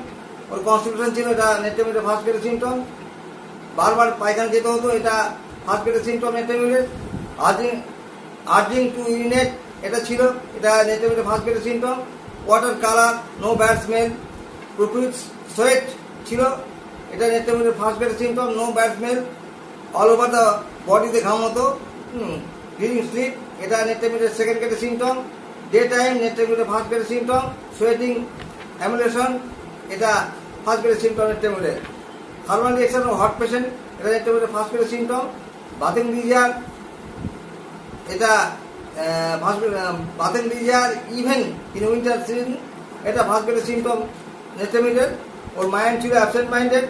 ওর কনস্টিটিউশন ছিল, এটা নেট্রামিউরের ফার্স্ট গ্রেডের সিমটম। বারবার পায়খানা যেতে হতো, এটা ফার্স্ট গ্রেডের সিমটম নেট্রামিউরের। আর্জিং টু ইউরিনেট, এটা ছিল, এটা নেট্রামিউরের ফার্স্ট গ্রেডের symptom. Water colour, no bad smell, profuse sweat ছিল, এটা নেট্রামিউরের ফার্স্ট গ্রেডের symptom. No bad smell, all over the বডিতে ঘাম হতো। ডিউরিং স্লিপ, এটা নেট্রামিউরের সেকেন্ড গ্রেডের সিমটম। ডে টাইম নেট্রামিউরের ফার্স্ট গ্রেডের সিমটম। সোয়েটিং অ্যামুলেশন, এটা ফার্স্ট গ্রেডের সিমটম নেট্রামিউরের। Thermal reaction of hot patient, এটা নেট্রামিউরের ফার্স্ট গ্রেডের সিমটম। বাথিং ডিজার, এটা bathing desire even in winter season, এটা ফার্স্ট গ্রেডের সিমটম নেট্রামিউরের। ওর মাইন্ড ছিল absent minded.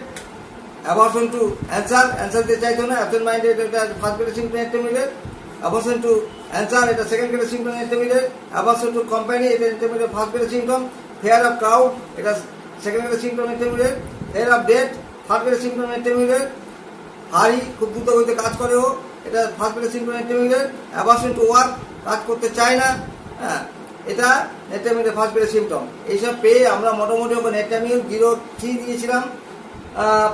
Aversion to answer দিতে চাইতো না, অ্যাবসেন্ট মাইন্ডেড, এটা ফার্স্ট গ্রেডের সিমটম নেট্রামিউরের। অ্যাভার্সন টু অ্যান্সার, এটা সেকেন্ড গ্রেডের সিমটম নেট্রামিউরের। অ্যাভার্সন টু কোম্পানি, এটা নেট্রামিউরের ফার্স্ট গ্রেডের সিমটম। ফেয়ার অফ ক্রাউড, এটা সেকেন্ড গ্রেডের সিমটম নেট্রামিউরের। ফেয়ার অফ ডেথ, ফার্স্ট গ্রেডের সিমটম নেট্রামিউরের। হারি, খুব দ্রুত গতিতে কাজ করে ও, এটা ফার্স্ট গ্রেডের সিমটম নেট্রামিউরের। অ্যাভার্সন টু ওয়ার্ক, কাজ করতে চায় না, এটা নেট্রামিউরের ফার্স্ট গ্রেডের সিমটম। এইসব পেয়ে আমরা মোটামুটি ওকে নেট্রামিউর 0.3 দিয়েছিলাম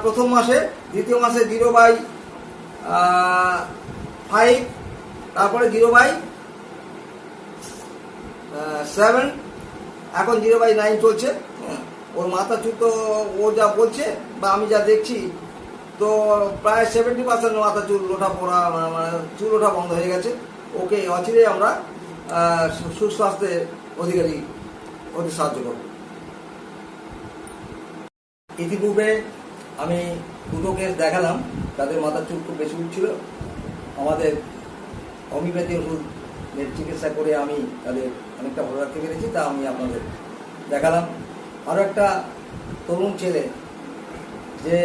প্রথম মাসে। দ্বিতীয় মাসে 0/5, তারপরে 0/7, এখন 0/9 চলছে। ওর মাথা চুল তো ও যা বলছে বা আমি যা দেখছি, তো প্রায় 70% মাথা চুল ওঠা পড়া, মানে চুল ওঠা বন্ধ হয়ে গেছে। ওকে অচিরেই আমরা সুস্বাস্থ্যের অধিকারী হতে সাহায্য করব। ইতিপূর্বে আমি দুটো কেস দেখালাম, তাদের মাথার চুল খুব বেশি উঠছিল। আমাদের হোমিওপ্যাথি ওষুধের চিকিৎসা করে আমি তাদের অনেকটা ভালো রাখতে পেরেছি, তা আমি আপনাদের দেখালাম। আরও একটা তরুণ ছেলে, যে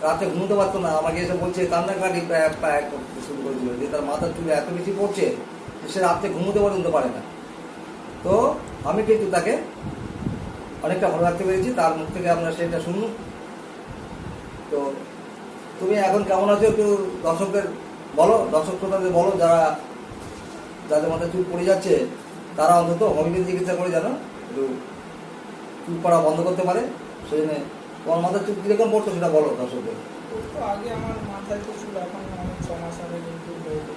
রাতে ঘুমোতে পারতো না, আমাকে এসে বলছে, কান্নাকাটি করতে শুরু করেছিল, যে তার মাথার চুল এত বেশি পড়ছে সে রাত্রে ঘুমোতে পর্যন্ত পারে না। তো আমি কিন্তু তাকে অনেকটা ভালো রাখতে পেরেছি, তার মুখ থেকে আপনারা সেটা শুনুন। তো তুমি এখন কেমন আছো একটু দর্শকদের বলো, দর্শক শ্রোতাদের বলো, যাদের মাথায় চুল পড়ে যাচ্ছে তারা অন্তত হোমিওপ্যাথি চিকিৎসা করে যেন একটু চুল পড়া বন্ধ করতে পারে। সেই জন্য তোমার মাথার চুল কীরকম পড়তো সেটা বলো দর্শকদের। তো আগে আমার মাথায় তো চুল, এখন অনেক 6 মাস আগে কিন্তু হয়েছে।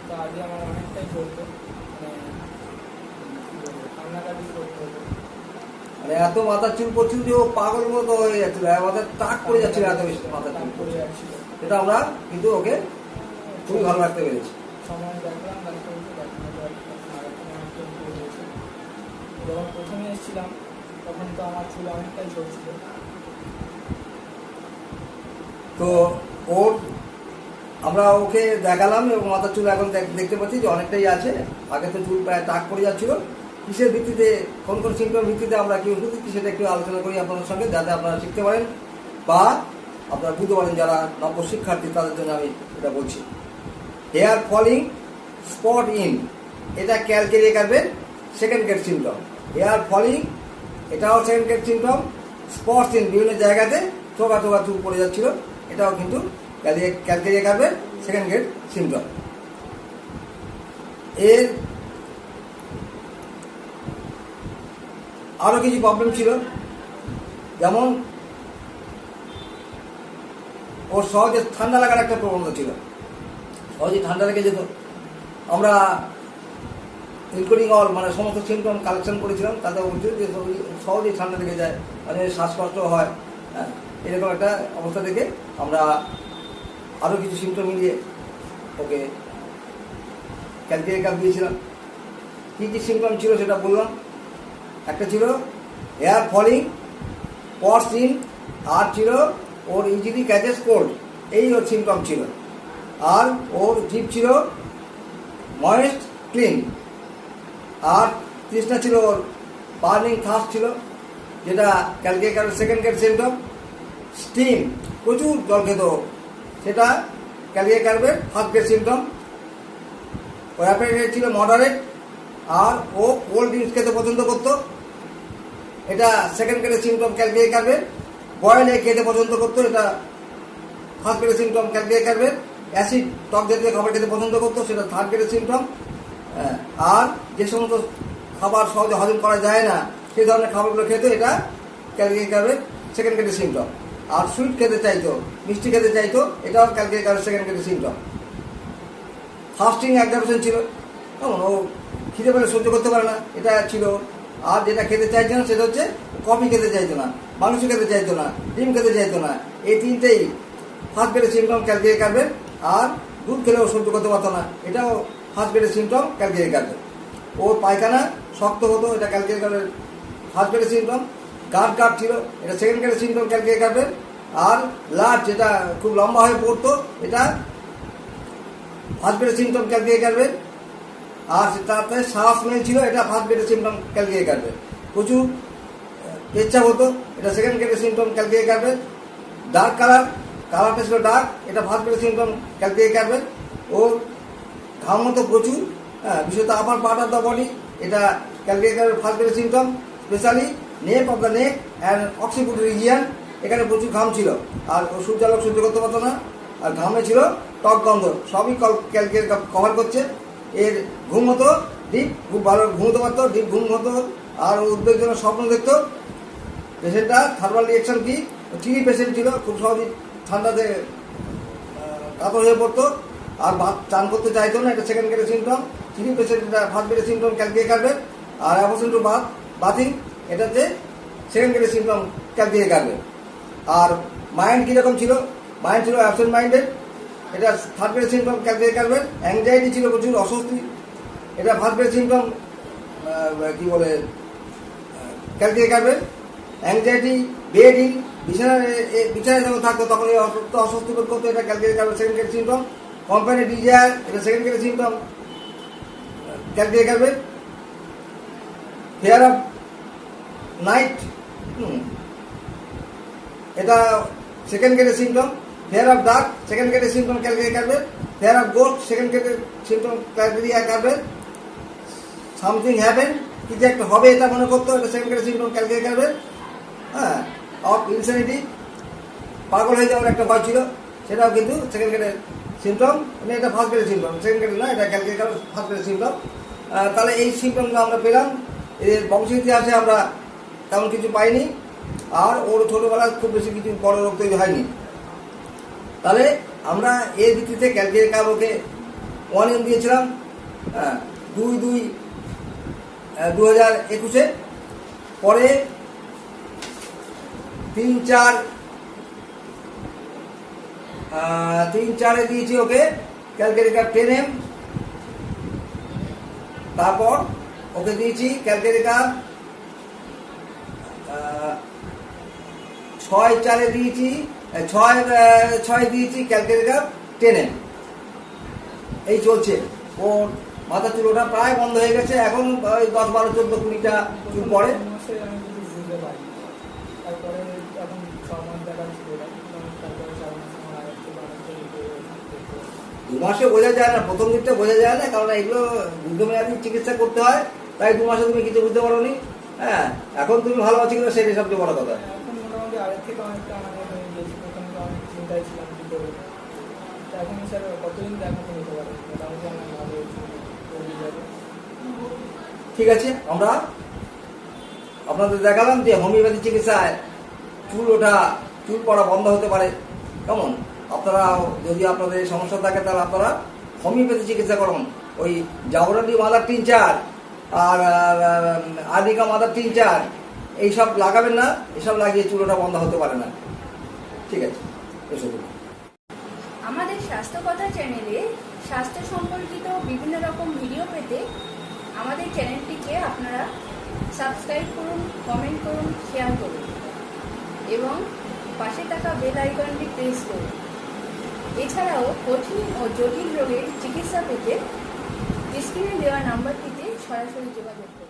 তো আগে আমার অনেকটাই চলতো, কান্নাকাটি করতে হতো। মানে এত মাথার চুল পড়ছিল যে ও পাগল মতো হয়ে যাচ্ছিল, মাথায় টাক পড়ে যাচ্ছিল, এত বেশি মাথার চুল পড়ে যাচ্ছিল। সেটা আমরা কিন্তু ওকে খুবই ভালো রাখতে পেরেছি। সময় দেখলাম, ডাক্তারকে দেখানো যায়, অনেকটা ইম্প্রুভ হয়েছে। যখন প্রথমে এসেছিলাম তখন তো আমার চুল অনেকটাই চলছিল। তো ওর আমরা ওকে দেখালাম এবং মাথার চুল এখন দেখতে পাচ্ছি যে অনেকটাই আছে। আগে তো চুল প্রায় টাক পড়ে যাচ্ছিল। কিসের ভিত্তিতে, কোন কোন সিমটমের ভিত্তিতে আমরা কি ওষুধ দিচ্ছি সেটা একটু আলোচনা করি আপনাদের সঙ্গে, যাতে আপনারা শিখতে পারেন বা আপনারা বুঝতে পারেন, যারা নব্য শিক্ষার্থী তাদের জন্য আমি এটা বলছি। হেয়ার ফলিং, স্পট ইন, এটা ক্যালকেরিয়া কার্ভের second grade symptom. Hair falling, এটাও second grade symptom. Spots in বিভিন্ন জায়গাতে টোকা টোকা চুল পড়ে যাচ্ছিল, এটাও কিন্তু ক্যালকেরিয়া কার্ভের সেকেন্ড গ্রেড সিমটম। এর আরো কিছু প্রবলেম ছিল, যেমন ওর সহজে ঠান্ডা লাগার একটা প্রবণতা ছিল, সহজে ঠান্ডা লেগে যেত। আমরা ইনক্লুডিং অল মানে সমস্ত সিমটম কালেকশন করেছিলাম, তাতে বলছিল যে সহজেই ঠান্ডা লেগে যায়, মানে শ্বাসকষ্ট হয়, হ্যাঁ, এরকম একটা অবস্থা থেকে আমরা আরও কিছু সিমটম মিলিয়ে ওকে ক্যালকেরিয়া কার্ভ দিয়েছিলাম। কী কী সিমটম ছিল সেটা বললাম। একটা ছিল হেয়ার ফলিং, পটস ইন, আর ছিল ওর ইজিলি ক্যাচেস কোল্ড, এই ওর সিমটম ছিল। আর ওর জিভ ছিল ময়েস্ট ক্লিন, আর তৃষ্ণা ছিল ওর বার্নিং থার্স্ট ছিল, যেটা ক্যালকেরিয়া কার্ভের সেকেন্ড গ্রেড সিমটম। স্টিম, প্রচুর জল খেত, সেটা ক্যালকেরিয়া কার্ভের ফার্স্ট গ্রেড সিমটম। ওর অ্যাপেটাইট ছিল মডারেট, আর ও কোল্ড ড্রিঙ্কস খেতে পছন্দ করতো, এটা সেকেন্ড গ্রেডের সিমটম ক্যালকেরিয়া কার্ভের। বয়েল এগ খেতে পছন্দ করতো, এটা ফার্স্ট গ্রেডের সিমটম ক্যালকেরিয়া কার্ভের। অ্যাসিড টক জাতীয় খাবার খেতে পছন্দ করতো, সেটা থার্ড গ্রেডের সিমটম। আর যে সমস্ত খাবার সহজে হজম করা যায় না সেই ধরনের খাবারগুলো খেত, এটা ক্যালকেরিয়া কার্ভের সেকেন্ড গ্রেডের সিমটম। আর সুইট খেতে চাইতো, মিষ্টি খেতে চাইতো, এটাও ক্যালকেরিয়া কার্ভের সেকেন্ড গ্রেডের সিমটম। ফাস্টিং অ্যাডাপশন ছিল, কেমন ও খিদে পেলে সহ্য করতে পারে না, এটা ছিল। আর যেটা খেতে চাইতো না সেটা হচ্ছে কফি খেতে চাইতো না, মাংস খেতে চাইতো না, ডিম খেতে চাইতো না, এই তিনটেই ফার্স্ট গ্রেডের সিমটম ক্যালকেরিয়া কার্ভের। আর দুধ খেলেও সহ্য করতে পারতো না, এটাও ফার্স্ট গ্রেডের সিমটম ক্যালকেরিয়া কার্ভের। ওর পায়খানা শক্ত হতো, এটা ক্যালকেরিয়া কার্ভের ফার্স্ট গ্রেডের সিমটম। গার্ড ছিল, এটা সেকেন্ড গ্রেডের সিমটম ক্যালকেরিয়া কার্ভের। আর লাট, যেটা খুব লম্বা হয়ে পড়তো, এটা ফার্স্ট গ্রেডের সিমটম ক্যালকেরিয়া কার্ভের। আর তাতে সারা স্মেল ছিল, এটা ফার্স্ট গ্রেডের সিমটম ক্যালকেরিয়া কার্ভের। প্রচুর পেচ্ছাপ হতো, এটা সেকেন্ড গ্রেডের সিমটম ক্যালকেরিয়া কার্ভের। ডার্ক কালারটা ছিল ডার্ক, এটা ফার্স্ট গ্রেডের সিমটম ক্যালকেরিয়া কার্ভের। ও ঘাম হতো প্রচুর, হ্যাঁ, বিশেষত upper part of the body, এটা ক্যালকেরিয়া কার্ভের ফার্স্ট গ্রেডের symptom. Specially neck of the neck and occiput region, এখানে প্রচুর ঘাম ছিল, আর ও সূর্যালোক সহ্য করতে পারতো না, আর ঘামে ছিল টক গন্ধ, সবই ক্যালকেরিয়া কভার করছে। এর ঘুম হতো ডিপ, খুব ভালো ঘুমোতে পারতো, ডিপ ঘুম হতো, আর উদ্বেগজনক স্বপ্ন দেখতো। পেশেন্টটা থার্মাল রিয়াকশন কি, টিভি পেশেন্ট ছিল, খুব সহজেই ঠান্ডাতে কাতর হয়ে পড়তো, আর চান করতে চাইতো না, এটা সেকেন্ড গ্রেডের সিমটম। টিভি পেশেন্ট, এটা ফার্স্ট গ্রেডের সিমটম ক্যালকেরিয়া কার্ভের। আর অ্যাবসেন্ট টু বাথিং, এটাতে সেকেন্ড গ্রেডের সিমটম ক্যালকেরিয়া কার্ভের। আর মাইন্ড কীরকম ছিল, মাইন্ড ছিল অ্যাবসেন্ট মাইন্ডেড, এটা থার্ড গ্রেড সিমটম ক্যালকেরিয়া কার্ভের। অ্যাংজাইটি ছিল প্রচুর, অস্বস্তি, এটা ফার্স্ট গ্রেড সিমটম কি বলে ক্যালকেরিয়া কার্ভের। অ্যাংজাইটি, বেডিং, বিছানায় যখন থাকতো তখন এই অস্বস্তি বোধ করতো, এটা ক্যালকেরিয়া কার্ভের second grade symptom. Company desire, এটা সেকেন্ড গ্রেড সিমটম ক্যালকেরিয়া কার্ভের। ফেয়ার অফ নাইট, এটা সেকেন্ড গ্রেডের symptom. Fear of dark, second গ্রেডের সিমটম ক্যালকেরিয়া কার্ভের। ফেয়ার অফ গোস্ট, সেকেন্ড গ্রেডের সিমটম ক্যালকেরিয়া কার্ভের। সামথিং হ্যাপেন, কিছু একটা হবে এটা মনে করতো, এটা সেকেন্ড গ্রেডের সিমটম ক্যালকেরিয়া কার্ভের। হ্যাঁ, অফ ইনসেনিটি, পাগল হয়ে যাওয়ার একটা ভয় ছিল, সেটাও কিন্তু সেকেন্ড গ্রেডের সিমটম। মানে এটা ফার্স্ট গ্রেডের সিমটম, সেকেন্ড গ্রেডের না, এটা ক্যালকেরিয়া কার্ভের ফার্স্ট গ্রেডের সিমটম। তাহলে এই সিমটমগুলো আমরা পেলাম। এর বংশ ইতিহাসে আমরা তেমন কিছু পাইনি, আর ওর ছোটোবেলায় খুব বেশি কিছু বড় রোগ তৈরি হয়নি। তাহলে আমরা এর ভিত্তিতে ক্যালকেরিয়া কার্ভ ওকে 1M দিয়েছিলাম 2/2/2021। পরে 3/4 দিয়েছি ওকে ক্যালকেরিয়া কার্ভ 10M। তারপর ওকে দিয়েছি ক্যালকেরিয়া কার্ভ 6/4 দিয়েছি, 6 দিয়েছি ক্যালকেরিয়া কার্ভ 10M। এই চলছে। ওর মাথা চুল ওঠা প্রায় বন্ধ হয়ে গেছে, এখন ওই 10, 12, 14, 20টা চুল পড়ে। আমি কিছু বুঝতে পারি, তারপরে এখন 6 মাস দেখা ছিল, তারপরে 4 মাস আমার আগে থেকে অনেকটা 2 মাসে বোঝা যায় না, প্রথম দিকটা বোঝা যায় না, কারণ এগুলো দীর্ঘমেয়াদী চিকিৎসা করতে হয়, তাই 2 মাসে তুমি কিছু বুঝতে পারো নি। হ্যাঁ, এখন তুমি ভালো আছো কিনা সেটাই সবচেয়ে বড় কথা। এখন থেকে অনেকটা মানে হয়ে গিয়েছি। প্রথমে তো অনেক চিন্তায় ছিলাম কী করবো। তো এখন স্যার কতদিন দেখাতে নিতে পারে, মোটামুটি আমার ভালো হয়ে যাবে। ঠিক আছে, আমরা আপনাদের দেখালাম যে হোমিওপ্যাথি চিকিৎসায় চুল ওঠা, চুল পড়া বন্ধ হতে পারে। কেমন? আপনারা যদি আপনাদের এই সমস্যা থাকে তাহলে আপনারা হোমিওপ্যাথি চিকিৎসা করুন। ওই জাবরালি মাদার টিনচার আর আদিকা মাদার টিনচার এইসব লাগাবেন না, এসব লাগিয়ে চুল ওঠা বন্ধ হতে পারে না। ঠিক আছে, এসব আমাদের স্বাস্থ্য কথা চ্যানেলে স্বাস্থ্য সম্পর্কিত বিভিন্ন রকম ভিডিও পেতে আমাদের চ্যানেলটিকে আপনারা সাবস্ক্রাইব করুন, কমেন্ট করুন, শেয়ার করুন এবং পাশে থাকা বেল আইকনটি প্রেস করুন। এছাড়াও কঠিন ও জটিল রোগের চিকিৎসা পেতে স্ক্রিনে দেওয়া নাম্বারটিতে সরাসরি যোগাযোগ করুন।